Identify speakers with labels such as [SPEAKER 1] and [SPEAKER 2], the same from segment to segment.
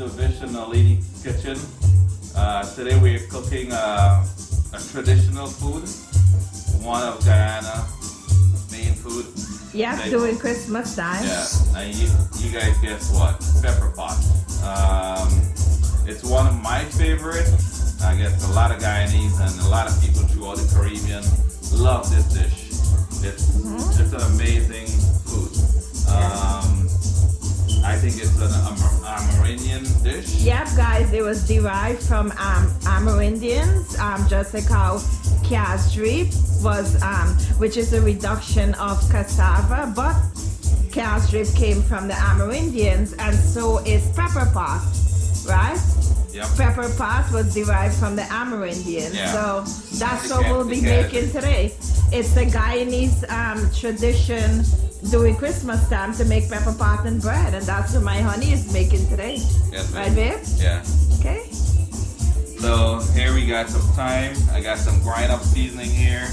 [SPEAKER 1] Nalini kitchen. Today we're cooking a traditional food, one of Guyana main food.
[SPEAKER 2] Yeah, doing Christmas time.
[SPEAKER 1] Yeah, and you guys guess what? Pepper pot. It's one of my favorites. I guess a lot of Guyanese and a lot of people throughout the Caribbean love this dish. It's an amazing food. I think it's an Amerindian dish.
[SPEAKER 2] Yep, guys, it was derived from Amerindians, just like how Kasri was, which is a reduction of cassava, but Kasri came from the Amerindians, and so is pepperpot, right?
[SPEAKER 1] Yep.
[SPEAKER 2] Pepperpot was derived from the Amerindians,
[SPEAKER 1] Yeah.
[SPEAKER 2] so that's what we'll be making today. It's the Guyanese tradition during Christmas time to make pepper pot and bread, and that's what my honey is making today.
[SPEAKER 1] Yes,
[SPEAKER 2] right, babe?
[SPEAKER 1] Yeah.
[SPEAKER 2] Okay.
[SPEAKER 1] So here we got some thyme. I got some grind up seasoning here.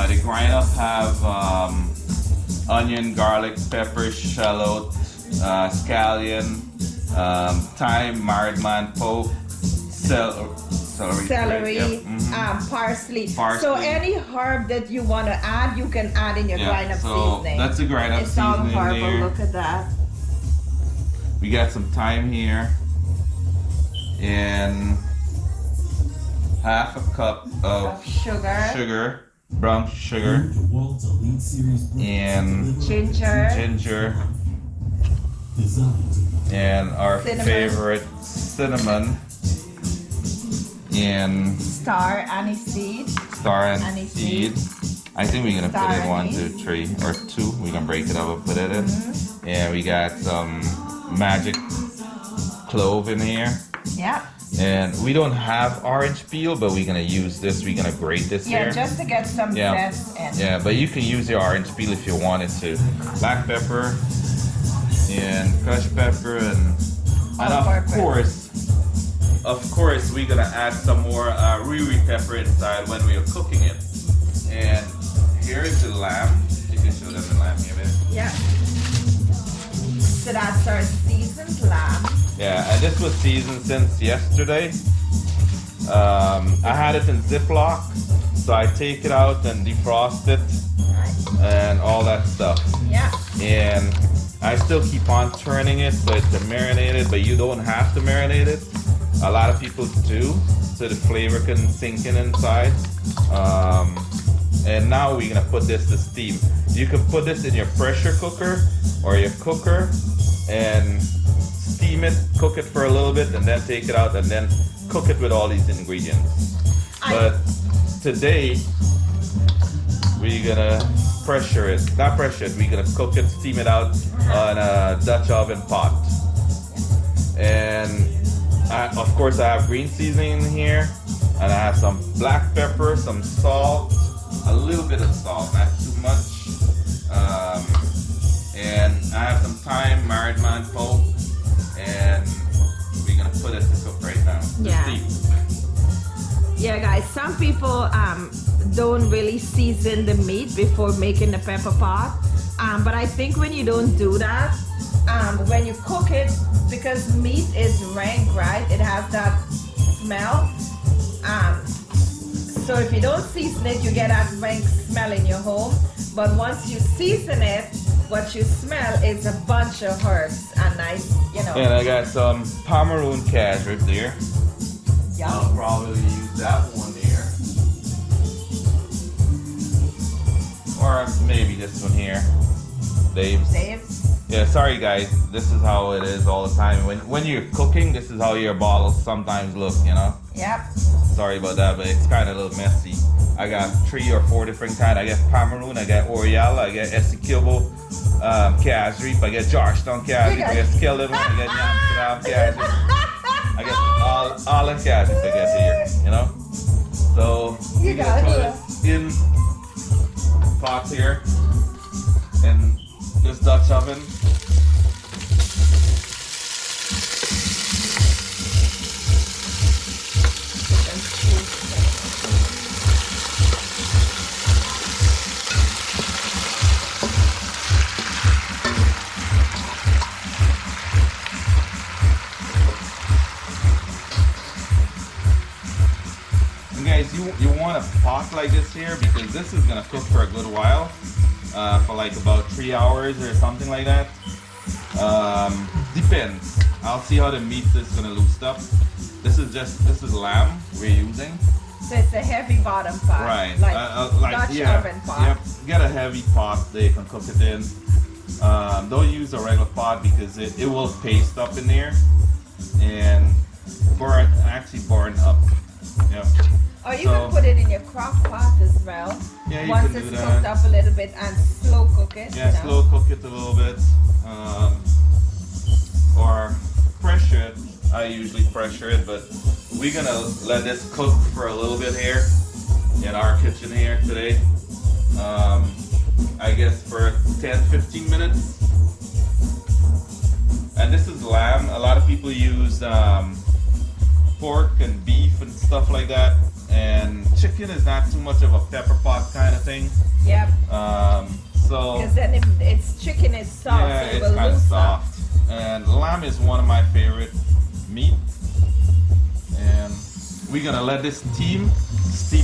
[SPEAKER 1] The grind up have onion, garlic, pepper, shallot, scallion, thyme, married man, poke, celery, yep.
[SPEAKER 2] Parsley.
[SPEAKER 1] Parsley.
[SPEAKER 2] So any herb that you want to add, you can add in your grind up seasoning.
[SPEAKER 1] That's the grind up
[SPEAKER 2] it's all
[SPEAKER 1] seasoning
[SPEAKER 2] purple.
[SPEAKER 1] there.
[SPEAKER 2] Look at that.
[SPEAKER 1] We got some thyme here, and half a cup of
[SPEAKER 2] sugar,
[SPEAKER 1] brown sugar, and ginger, and our favorite cinnamon, and
[SPEAKER 2] star anise seed.
[SPEAKER 1] I think we're gonna put in 1, 2, 3, or 2. We're gonna break it up and put it in. And we got some magic clove in here.
[SPEAKER 2] Yeah.
[SPEAKER 1] And we don't have orange peel, but we're gonna use this. We're gonna grate this here.
[SPEAKER 2] Yeah, just to get some zest in.
[SPEAKER 1] Yeah, but you can use your orange peel if you wanted to. Black pepper and crushed pepper and of course we're gonna add some more riri pepper inside when we are cooking it. And here is the lamb. You can show them the lamb here, babe.
[SPEAKER 2] Yeah. So that's our seasoned lamb.
[SPEAKER 1] Yeah, and this was seasoned since yesterday. I had it in Ziploc, so I take it out and defrost it and all that stuff.
[SPEAKER 2] Yeah.
[SPEAKER 1] And I still keep on turning it so it's marinated, but you don't have to marinate it. A lot of people do, so the flavor can sink in inside. And now we're gonna put this to steam. You can put this in your pressure cooker or your cooker and steam it, cook it for a little bit, and then take it out and then cook it with all these ingredients. But today we're gonna pressure it, not pressure it, we're gonna cook it, steam it out on a Dutch oven pot. And of course I have green seasoning in here, and I have some black pepper, some salt, a little bit of salt, not too much. And I have some thyme, married man poke, and we're gonna put it to cook right now.
[SPEAKER 2] Yeah, guys, some people don't really season the meat before making the pepper pot. But I think when you don't do that, when you cook it, because meat is rank, right? It has that smell. So if you don't season it, you get that rank smell in your home. But once you season it, what you smell is a bunch of herbs and nice,
[SPEAKER 1] And I got some Pomeroon cashew there.
[SPEAKER 2] Yum.
[SPEAKER 1] I'll probably use that one there. Or maybe this one here. Dave's. Yeah, sorry guys. This is how it is all the time. When you're cooking, this is how your bottles sometimes look,
[SPEAKER 2] Yep.
[SPEAKER 1] Sorry about that, but it's kind of a little messy. I got 3 or 4 different kinds. I got Pomeroon, I got Oriala, I got Essequibo, cashew, I got Georgetown cashew, I got Skeleton, I got Amsterdam cashew. I got all the cashew I got here, So
[SPEAKER 2] You got
[SPEAKER 1] put
[SPEAKER 2] it.
[SPEAKER 1] it in pot here in this Dutch oven. guys, you want a pot like this here because this is gonna cook for a good while, for like about 3 hours or something like that. Depends. I'll see how the meat is gonna loosen up. This is lamb we're using.
[SPEAKER 2] So it's a heavy bottom pot.
[SPEAKER 1] Right.
[SPEAKER 2] Like Dutch oven pot.
[SPEAKER 1] Yep. Get a heavy pot that you can cook it in. Don't use a regular pot because it will paste up in there and actually burn up. Yep.
[SPEAKER 2] Or you can put it in your crock pot as well.
[SPEAKER 1] Yeah, you
[SPEAKER 2] once
[SPEAKER 1] can do
[SPEAKER 2] it's
[SPEAKER 1] that.
[SPEAKER 2] cooked up a little bit and slow cook it.
[SPEAKER 1] Yeah, slow cook it a little bit. Or pressure it. I usually pressure it, but we're gonna let this cook for a little bit here in our kitchen here today. I guess for 10-15 minutes. And this is lamb. A lot of people use pork and beef and stuff like that. And chicken is not too much of a pepper pot kind of thing.
[SPEAKER 2] Yep.
[SPEAKER 1] So
[SPEAKER 2] because then it's chicken is soft.
[SPEAKER 1] yeah,
[SPEAKER 2] so it
[SPEAKER 1] it's
[SPEAKER 2] will
[SPEAKER 1] kind of
[SPEAKER 2] loosen.
[SPEAKER 1] soft. And lamb is one of my favorite meat. And we're gonna let this steam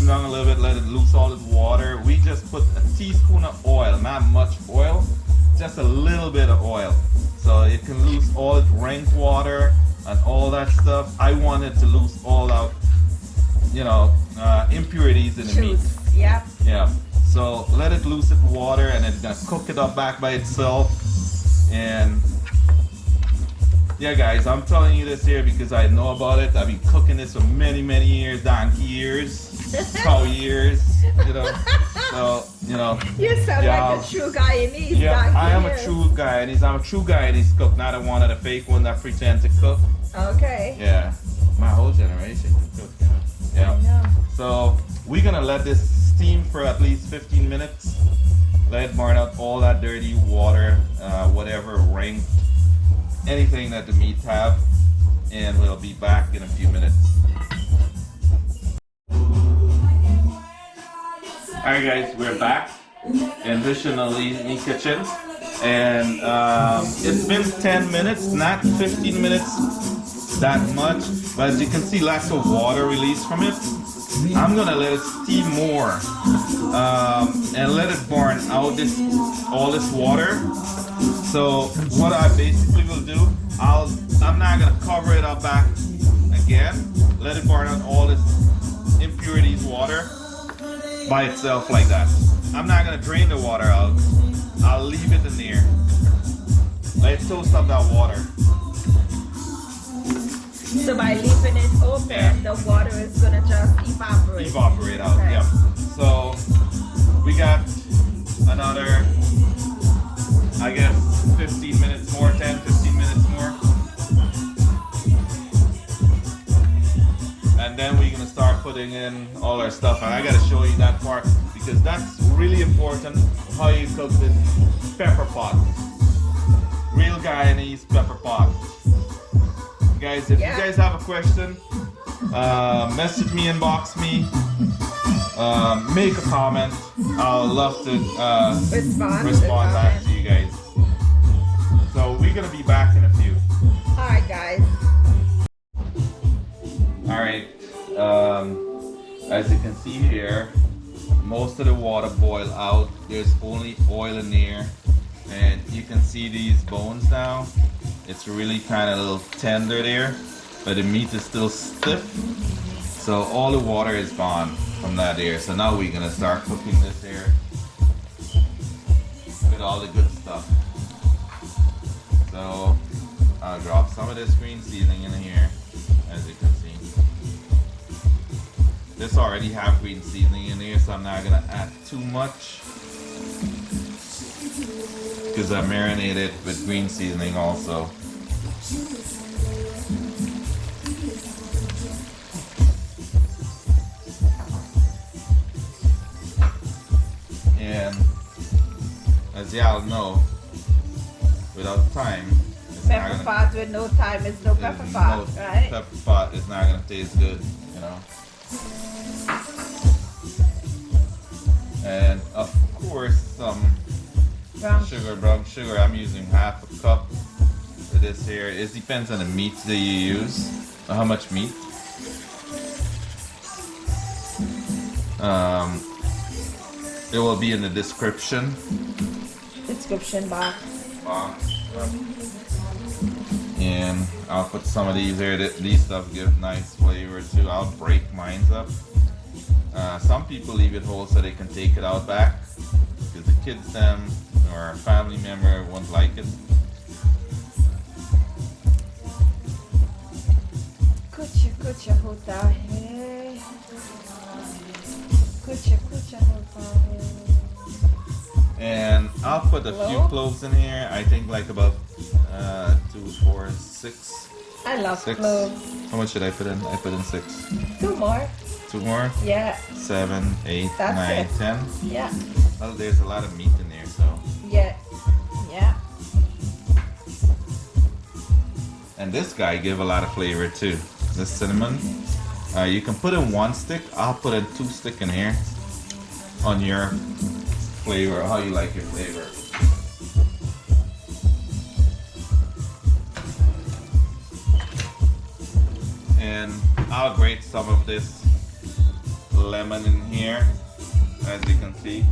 [SPEAKER 1] down a little bit, let it lose all its water. We just put a teaspoon of oil, not much oil, just a little bit of oil. So it can lose all its rank water and all that stuff. I want it to lose all out, impurities in the meat.
[SPEAKER 2] Yep.
[SPEAKER 1] Yeah. So let it lose its water and it's gonna cook it up back by itself. And yeah, guys, I'm telling you this here because I know about it. I've been cooking this for many, many years, donkey years, cow years, So,
[SPEAKER 2] You sound like a true Guyanese.
[SPEAKER 1] Yeah, I am a true Guyanese. I'm a true Guyanese cook, not a one of the fake ones that pretend to cook.
[SPEAKER 2] Okay.
[SPEAKER 1] Yeah, my whole generation can cook. Yeah.
[SPEAKER 2] I know.
[SPEAKER 1] So we're gonna let this steam for at least 15 minutes. Let it burn out all that dirty water, whatever rank, anything that the meat have, and we'll be back in a few minutes. Alright guys, we're back in the kitchen, and it's been 10 minutes, not 15 minutes that much, but as you can see lots of water released from it. I'm gonna let it steam more and let it burn out all this water. So what I basically will do, I'm not gonna cover it up back again. Let it burn out all this impurities water by itself like that. I'm not gonna drain the water out. I'll leave it in there. Let it toast up that water.
[SPEAKER 2] So by leaving it open, the water is gonna just evaporate.
[SPEAKER 1] Evaporate out,
[SPEAKER 2] okay.
[SPEAKER 1] Yeah. So we got another, I guess, 15 minutes more, 10-15 minutes more. And then we're gonna start putting in all our stuff. And I gotta show you that part because that's really important, how you cook this pepper pot. Real Guyanese pepper pot. Guys, if you guys have a question, message me, inbox me, make a comment. I'll love to respond back to you guys. So we're gonna be back in a few.
[SPEAKER 2] Alright guys.
[SPEAKER 1] Alright, as you can see here, most of the water boiled out. There's only oil in there, and you can see these bones now. It's really kind of a little tender there, but the meat is still stiff. So all the water is gone from that there. So now we're gonna start cooking this here with all the good stuff. So I'll drop some of this green seasoning in here, as you can see. This already have green seasoning in here, so I'm not gonna add too much because I marinated with green seasoning also. And as y'all know, without time,
[SPEAKER 2] Pepper pot with no time is no pepper pot, right?
[SPEAKER 1] Pepper pot is not gonna taste good, And of course, some brown sugar. I'm using half a cup for this here. It depends on the meat that you use, or how much meat. Um, it will be in the description
[SPEAKER 2] box.
[SPEAKER 1] And I'll put some of these here. These stuff give nice flavor too. I'll break mine up. Some people leave it whole so they can take it out back because the kids them or a family member won't like it.
[SPEAKER 2] Kucha hota hai. Kucha hota hai.
[SPEAKER 1] And I'll put a few cloves in here. I think like about 2, 4, 6.
[SPEAKER 2] I love
[SPEAKER 1] 6.
[SPEAKER 2] cloves.
[SPEAKER 1] How much should I put in? I put in 6.
[SPEAKER 2] 2 more.
[SPEAKER 1] 2 more?
[SPEAKER 2] Yeah.
[SPEAKER 1] 7, 8,
[SPEAKER 2] That's
[SPEAKER 1] 9,
[SPEAKER 2] it.
[SPEAKER 1] 10.
[SPEAKER 2] Yeah.
[SPEAKER 1] Well, there's a lot of meat in there, so.
[SPEAKER 2] Yeah. Yeah.
[SPEAKER 1] And this guy give a lot of flavor too. The cinnamon. You can put in 1 stick. I'll put in 2 stick in here. On your flavor, how you like your flavor. And I'll grate some of this lemon in here, as you can see.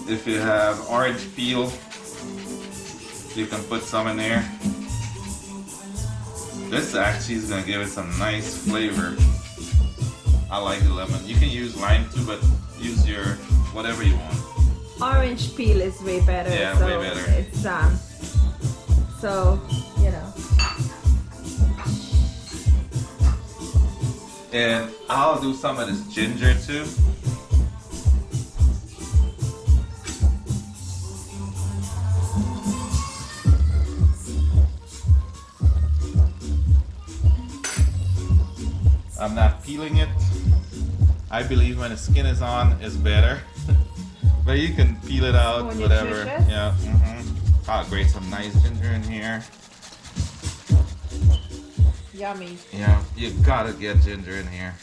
[SPEAKER 1] If you have orange peel, you can put some in there. This actually is gonna give it some nice flavor. I like the lemon. You can use lime too, but use your whatever you want.
[SPEAKER 2] Orange peel is way better.
[SPEAKER 1] Yeah,
[SPEAKER 2] so
[SPEAKER 1] way better.
[SPEAKER 2] It's so you know.
[SPEAKER 1] And I'll do some of this ginger too. I'm not peeling it. I believe when the skin is on, it's better. But you can peel it out,
[SPEAKER 2] More
[SPEAKER 1] whatever.
[SPEAKER 2] nutritious?
[SPEAKER 1] Yeah. I'll grate some nice ginger in here.
[SPEAKER 2] Yummy.
[SPEAKER 1] Yeah, you gotta get ginger in here.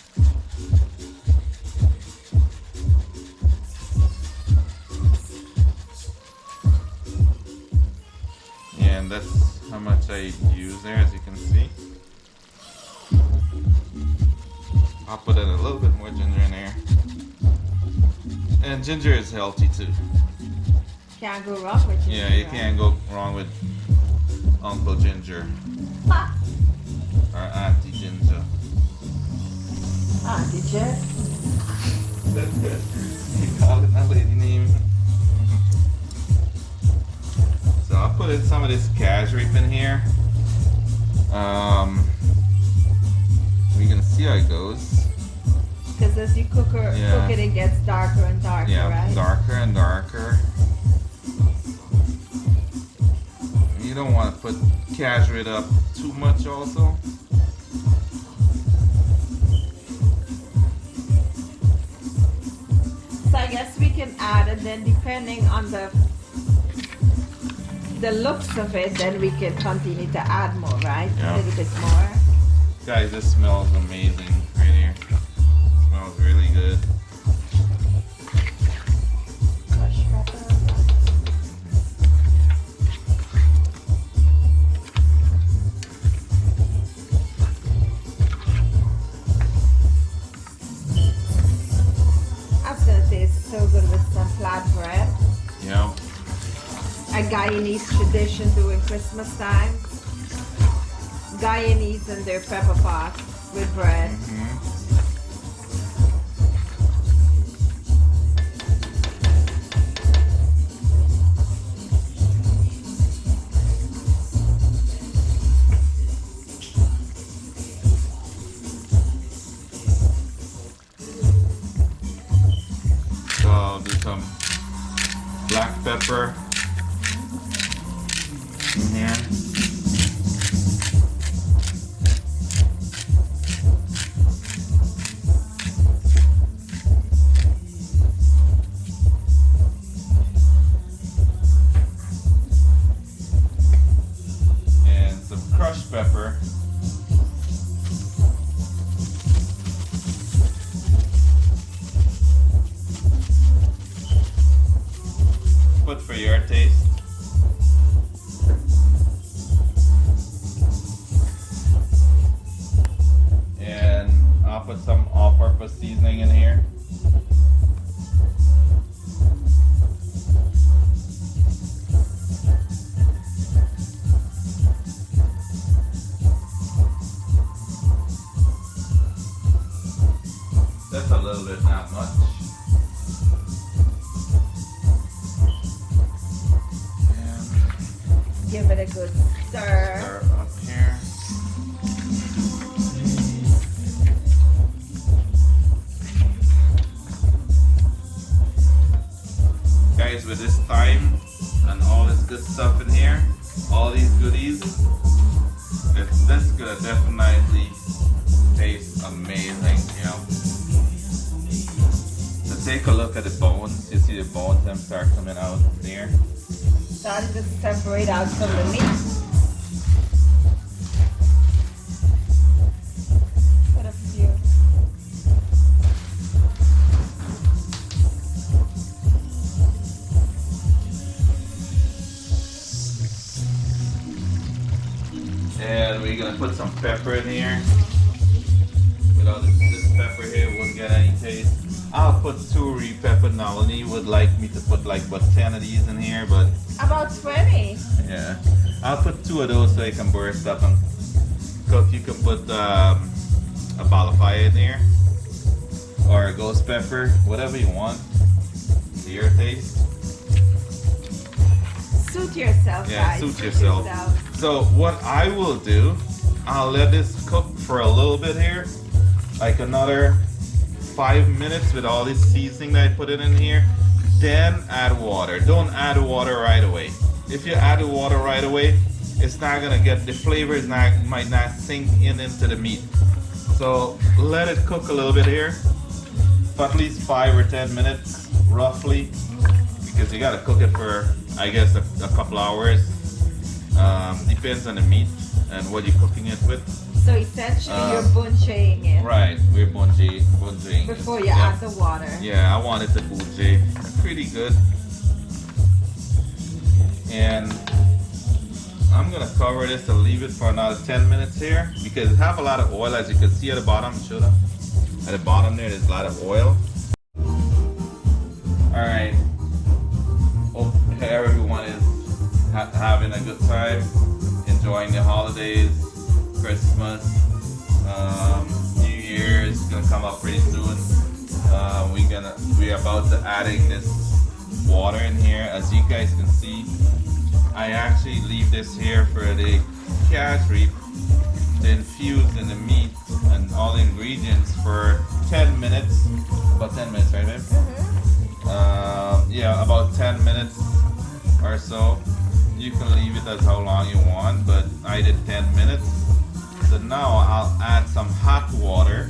[SPEAKER 1] And that's how much I use there, as you can see. I'll put in a little bit more ginger in there. And ginger is healthy too.
[SPEAKER 2] Can't go wrong with ginger.
[SPEAKER 1] Yeah, you can't go wrong with Uncle Ginger. Or Auntie Ginger.
[SPEAKER 2] Auntie Jet.
[SPEAKER 1] You call it my lady name. So I'll put in some of this cash reap in here. We're gonna see how it goes.
[SPEAKER 2] Because as you cook it, it gets darker and darker,
[SPEAKER 1] Yeah,
[SPEAKER 2] right?
[SPEAKER 1] darker and darker. You don't want to put cash up too much also.
[SPEAKER 2] So I guess we can add, and then depending on the looks of it, then we can continue to add more, right?
[SPEAKER 1] Yeah.
[SPEAKER 2] A little bit more.
[SPEAKER 1] Guys, this smells amazing right here. Smells really good.
[SPEAKER 2] Crushed pepper. That's gonna taste so good with some flatbread.
[SPEAKER 1] Yeah.
[SPEAKER 2] A Guyanese tradition during Christmas time. Guyanese and their pepper pot with bread.
[SPEAKER 1] So I'll do some black pepper in here. And some crushed pepper. Put for your taste. And seasoning in here. That's a little bit, not much. And
[SPEAKER 2] Give it a good stir.
[SPEAKER 1] stir up here. Guys, with this thyme and all this good stuff in here, all these goodies, this is gonna definitely taste amazing, you know. So take a look at the bones. You see the bones them start coming out there.
[SPEAKER 2] Starting to separate out from the meat. Put a few.
[SPEAKER 1] And we're gonna put some pepper in here. Without this pepper here, it wouldn't get any taste. I'll put 2 pepper. Nalini would like me to put like about 10 of these in here, but
[SPEAKER 2] About 20.
[SPEAKER 1] yeah, I'll put 2 of those so they can burst up and cook. You can put a balafaya in there or a ghost pepper, whatever you want to your taste.
[SPEAKER 2] Suit yourself,
[SPEAKER 1] Yeah,
[SPEAKER 2] guys.
[SPEAKER 1] suit yourself. So what I will do, I'll let this cook for a little bit here, like another 5 minutes with all this seasoning that I put it in here. Then add water. Don't add water right away. If you add the water right away, it's not gonna get the flavor. Might not sink into the meat. So let it cook a little bit here for at least 5 or 10 minutes, roughly, because you gotta cook it for, I guess, a couple hours. Depends on the meat and what you're cooking it with.
[SPEAKER 2] So essentially you're buncheing it
[SPEAKER 1] Right, we're bungeing
[SPEAKER 2] before
[SPEAKER 1] it.
[SPEAKER 2] you
[SPEAKER 1] Yep.
[SPEAKER 2] add the water.
[SPEAKER 1] Yeah, I wanted to bunge. Pretty good. And I'm gonna cover this and leave it for another 10 minutes here because it have a lot of oil, as you can see at the bottom. Show them. At the bottom there's a lot of oil. All right. Hope everyone is having a good time, enjoying the holidays, Christmas, New Year's gonna come up pretty soon. We're about to adding this water in here. As you guys can see, I actually leave this here for the cashew to infuse in the meat and all the ingredients for 10 minutes. About 10 minutes, right, babe? Yeah, about 10 minutes or so. You can leave it as how long you want, but I did 10 minutes. So now I'll add some hot water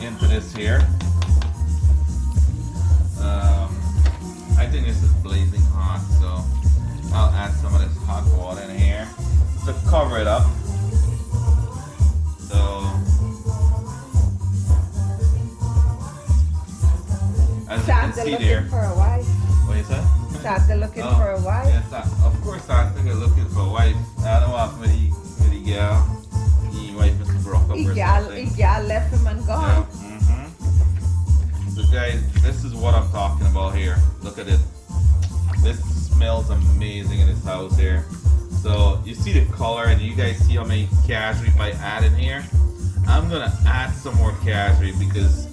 [SPEAKER 1] into this here. I think this is blazing hot, so I'll add some of this hot water in here to cover it up. So as you can
[SPEAKER 2] Santa
[SPEAKER 1] see
[SPEAKER 2] looking
[SPEAKER 1] there.
[SPEAKER 2] for a wife.
[SPEAKER 1] What is that?
[SPEAKER 2] Santa looking for a wife.
[SPEAKER 1] Yes, of course Santa looking for a wife. I don't want with the girl. He wife is broke up or something.
[SPEAKER 2] He left him and gone.
[SPEAKER 1] Yeah. So guys, this is what I'm talking about here. Look at it. This smells amazing in this house here. So you see the color, and you guys see how many cashew I add in here. I'm gonna add some more cashew because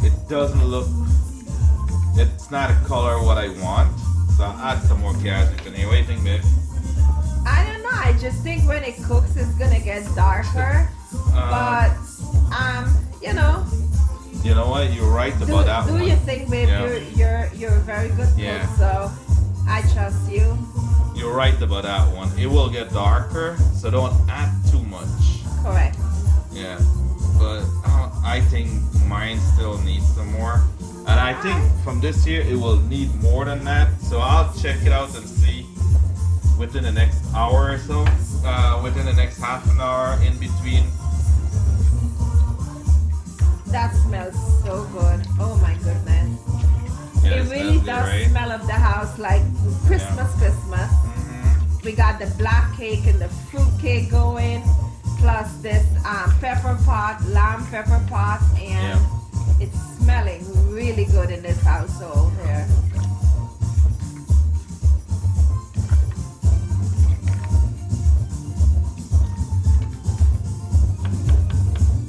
[SPEAKER 1] it doesn't look. It's not a color what I want. So I'll add some more cashew in here. What do you think, babe?
[SPEAKER 2] I don't know. I just think when it cooks, it's gonna get darker. But you know.
[SPEAKER 1] You know what? You're right about that one.
[SPEAKER 2] Do you think, babe?
[SPEAKER 1] Yeah.
[SPEAKER 2] You're a very good cook.
[SPEAKER 1] Yeah.
[SPEAKER 2] So I trust you.
[SPEAKER 1] You're right about that one. It will get darker, so don't add too much.
[SPEAKER 2] Correct.
[SPEAKER 1] Yeah, but I think mine still needs some more. And I think from this here, it will need more than that. So I'll check it out and see within the next hour or so, within the next half an hour in between.
[SPEAKER 2] That smells so good. Oh my goodness.
[SPEAKER 1] Yeah,
[SPEAKER 2] It really
[SPEAKER 1] smells good,
[SPEAKER 2] does
[SPEAKER 1] right?
[SPEAKER 2] smell of the house like Christmas, Christmas.
[SPEAKER 1] Mhm.
[SPEAKER 2] We got the black cake and the fruit cake going. plus this pepper pot, lamb pepper pot, and it's smelling really good in this household here.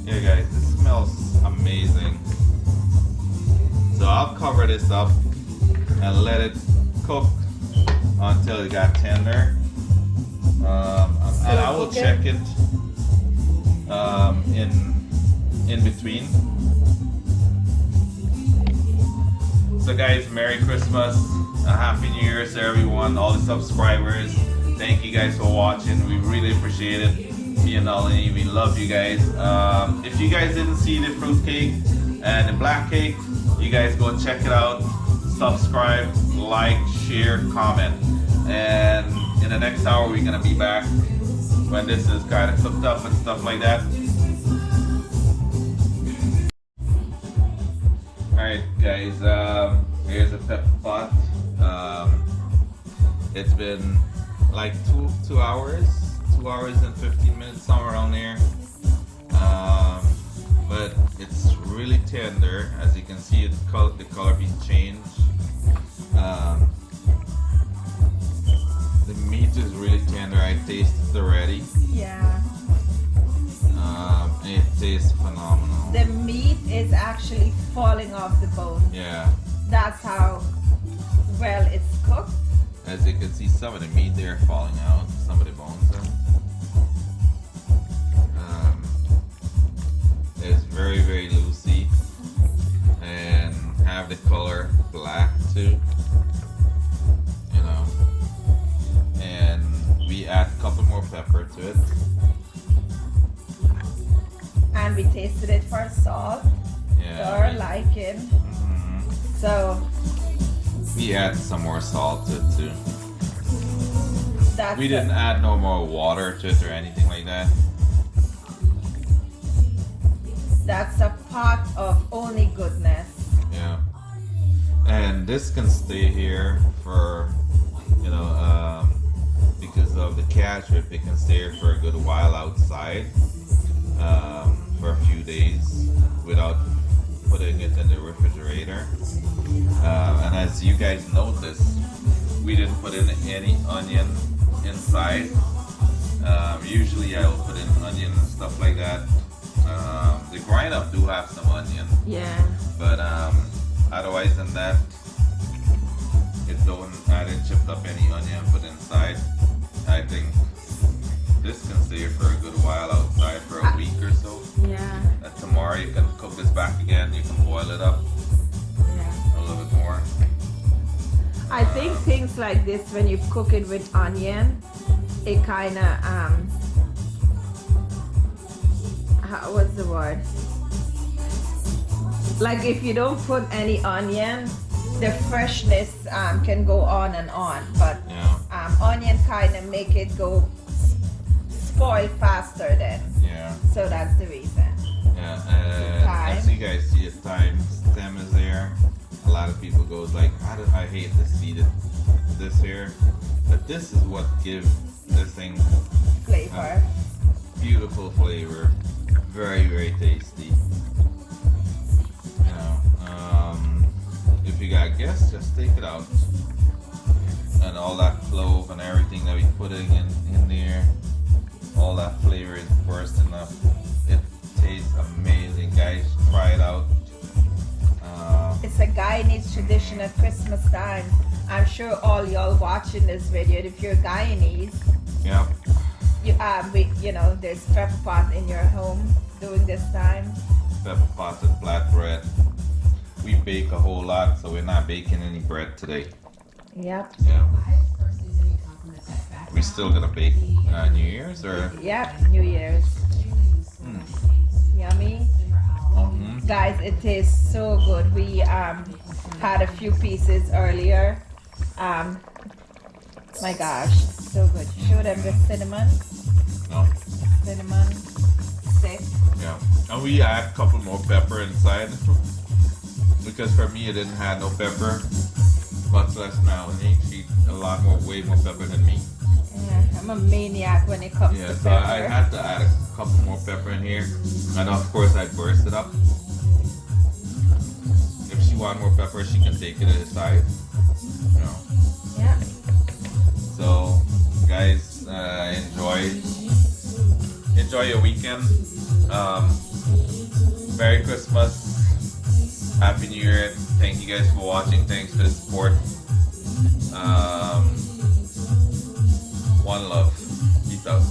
[SPEAKER 1] Yeah, guys, this smells amazing. So I'll cover this up and let it cook until it got tender. And I will check it in between. So guys, Merry Christmas, a Happy New Year to everyone, all the subscribers. Thank you guys for watching. We really appreciate it. Me and Ollie, we love you guys. If you guys didn't see the fruit cake and the black cake, you guys go check it out. Subscribe, like, share, comment. And in the next hour, we're gonna be back when this is kind of cooked up and stuff like that. Alright guys, here's a pepper pot. It's been like 2 hours and 15 minutes, somewhere around there. But it's really tender. As you can see, the color being changed. The meat is really tender. I tasted it already.
[SPEAKER 2] Yeah.
[SPEAKER 1] It tastes phenomenal.
[SPEAKER 2] The meat is actually falling off the bone.
[SPEAKER 1] Yeah.
[SPEAKER 2] That's how well it's cooked.
[SPEAKER 1] As you can see, some of the meat there falling out. Some of the bones are. It's very, very loosey and have the color black too, you know. And we add a couple more pepper to it.
[SPEAKER 2] And we tasted it for salt.
[SPEAKER 1] Yeah.
[SPEAKER 2] Or liking. So
[SPEAKER 1] we add some more salt to it too.
[SPEAKER 2] That's
[SPEAKER 1] we didn't add no more water to it or anything like that.
[SPEAKER 2] That's a pot of only goodness.
[SPEAKER 1] Yeah. And this can stay here for, you know, because of the catch rip, it can stay here for a good while outside, for a few days without putting it in the refrigerator. And as you guys noticed, we didn't put in any onion inside. Usually I will put in onion and stuff like that. The grind up do have some onion.
[SPEAKER 2] Yeah.
[SPEAKER 1] But otherwise than that, I didn't chip up any onion put inside. I think this can stay for a good while outside for a week or so.
[SPEAKER 2] Yeah.
[SPEAKER 1] Tomorrow you can cook this back again. You can boil it up a little bit more.
[SPEAKER 2] I think things like this, when you cook it with onion, it kind of what's the word? Like if you don't put any onion, the freshness can go on and on. But onion kind of make it go spoil faster then.
[SPEAKER 1] Yeah.
[SPEAKER 2] So that's the reason.
[SPEAKER 1] Yeah. And as you guys see, the time stem is there. A lot of people goes like, I hate to see this here, but this is what gives this thing
[SPEAKER 2] flavor.
[SPEAKER 1] Beautiful flavor. Very, very tasty. You know, if you got guests, just take it out. And all that clove and everything that we putting in there, all that flavor is bursting up. It tastes amazing, guys. Try it out.
[SPEAKER 2] It's a Guyanese tradition at Christmas time. I'm sure all y'all watching this video, if you're Guyanese, you know, there's pepper pot in your home during this time.
[SPEAKER 1] Pepper pot and flatbread. We bake a whole lot, so we're not baking any bread today.
[SPEAKER 2] Yep.
[SPEAKER 1] Yeah. We still gonna bake New Year's or?
[SPEAKER 2] Yep, New Year's. Yummy. Guys, it tastes so good. We had a few pieces earlier. My gosh, so good. Show them the cinnamon.
[SPEAKER 1] No.
[SPEAKER 2] Cinnamon stick.
[SPEAKER 1] Yeah. And we add a couple more pepper inside. Because for me it didn't have no pepper. Much less Melanie. She a lot more, way more pepper than me.
[SPEAKER 2] Yeah. I'm a maniac when it comes
[SPEAKER 1] Yeah,
[SPEAKER 2] to
[SPEAKER 1] so
[SPEAKER 2] pepper.
[SPEAKER 1] I had to add a couple more pepper in here. And of course I burst it up. If she want more pepper, she can take it aside. You know.
[SPEAKER 2] Yeah.
[SPEAKER 1] So, guys, enjoy your weekend. Merry Christmas. Happy New Year. Thank you guys for watching. Thanks for the support. One love. Peace out.